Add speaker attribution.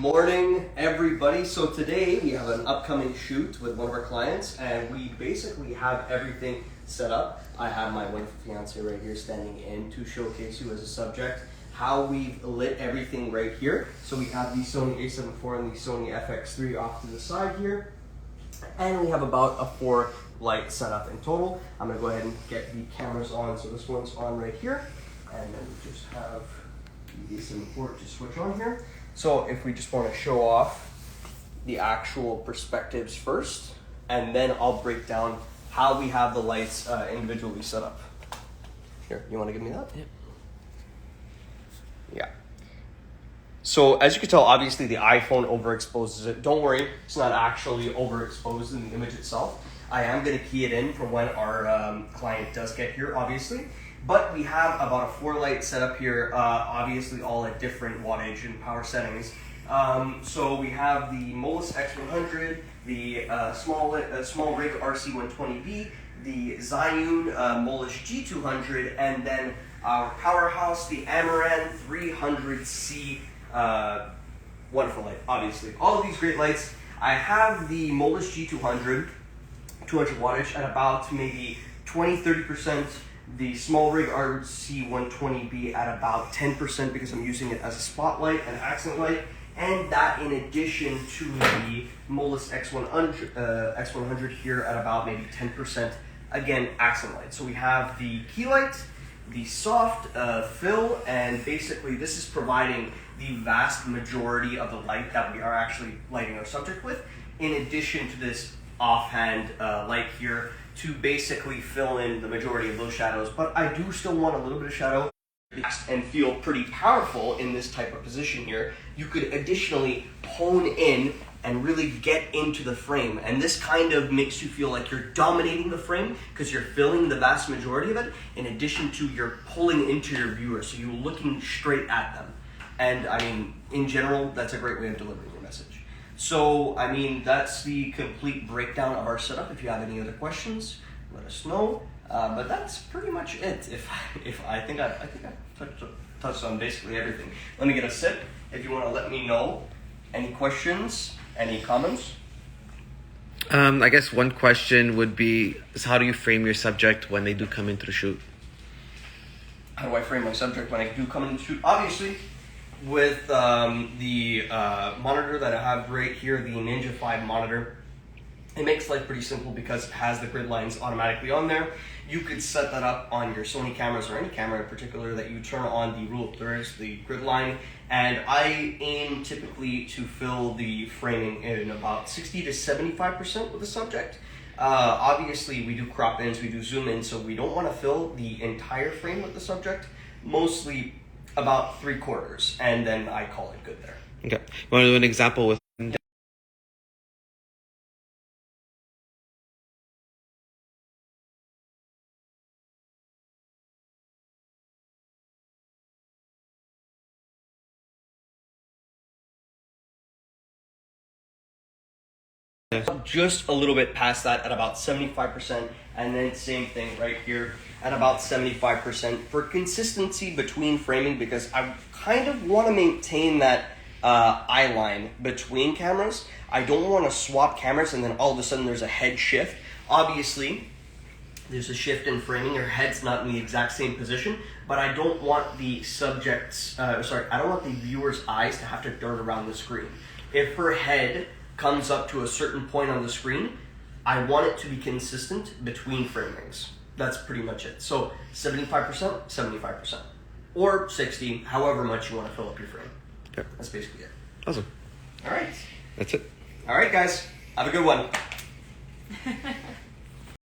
Speaker 1: morning, everybody. So today we have an upcoming shoot with one of our clients, and we basically have everything set up. I have my wonderful fiance right here standing in to showcase you as a subject how we've lit everything right here. So we have the Sony A7 IV and the Sony FX3 off to the side here, and we have about a 4 light setup in total. I'm gonna go ahead and get the cameras on. So this one's on right here, and then we just have the A7 IV to switch on here. So if we just want to show off the actual perspectives first, and then I'll break down how we have the lights individually set up. Here, you want to give me that?
Speaker 2: Yep.
Speaker 1: Yeah. So as you can tell, obviously the iPhone overexposes it. Don't worry, it's not actually overexposed in the image itself. I am going to key it in for when our client does get here, obviously. But we have about a 4 light setup here, obviously all at different wattage and power settings. So we have the Molus X100, the SmallRig RC 120B, the Zhiyun Molish G200, and then our powerhouse, the Amaran 300C. Wonderful light, obviously. All of these great lights. I have the Molish G200, 200 wattage at about maybe 20-30%. The SmallRig RC 120B at about 10% because I'm using it as a spotlight and accent light, and that in addition to the Molus X100 here at about maybe 10%, again, accent light. So we have the key light, the soft fill, and basically this is providing the vast majority of the light that we are actually lighting our subject with, in addition to this offhand light here to basically fill in the majority of those shadows. But I do still want a little bit of shadow and feel pretty powerful in this type of position here. You could additionally hone in and really get into the frame, and this kind of makes you feel like you're dominating the frame because you're filling the vast majority of it, in addition to you're pulling into your viewer, so you're looking straight at them. And I mean, in general, that's a great way of delivering your message. So, I mean, that's the complete breakdown of our setup. If you have any other questions, let us know. But that's pretty much it. I think I've touched on basically everything. Let me get a sip. If you want to let me know any questions, any comments.
Speaker 2: I guess one question would be, is how do you frame your subject when they do come into the shoot?
Speaker 1: How do I frame my subject when I do come into the shoot? Obviously, with the monitor that I have right here, the Ninja 5 monitor, it makes life pretty simple because it has the grid lines automatically on there. You could set that up on your Sony cameras or any camera in particular that you turn on the rule of thirds, the grid line, and I aim typically to fill the framing in about 60 to 75% with the subject. Obviously, we do crop ins, we do zoom in, so we don't want to fill the entire frame with the subject. Mostly about 3/4, and then I call it good there.
Speaker 2: Okay. You want to do an example with?
Speaker 1: Just a little bit past that at about 75%, and then same thing right here at about 75% for consistency between framing, because I kind of want to maintain that eye line between cameras. I don't want to swap cameras and then all of a sudden there's a head shift. Obviously, there's a shift in framing, your head's not in the exact same position, but I don't want the I don't want the viewer's eyes to have to dart around the screen. If her head comes up to a certain point on the screen, I want it to be consistent between framings. That's pretty much it. So 75%, 75%. Or 60, however much you want to fill up your frame.
Speaker 2: Okay.
Speaker 1: That's basically it.
Speaker 2: Awesome.
Speaker 1: All right.
Speaker 2: That's it.
Speaker 1: All right, guys. Have a good one.